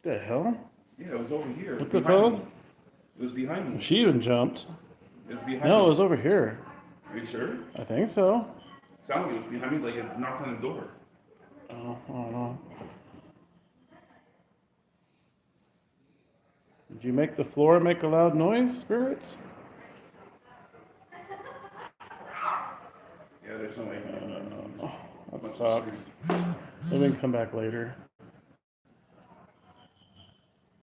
The hell? Yeah, it was over here. What the hell? It was behind me. She even jumped. It was behind No, me. it was over here. Are you sure? I think so. It sounded like it was behind me, like it knocked on the door. Oh, I don't know. Did you make the floor make a loud noise, spirits? Yeah, there's no way. That sucks. Maybe we can come back later.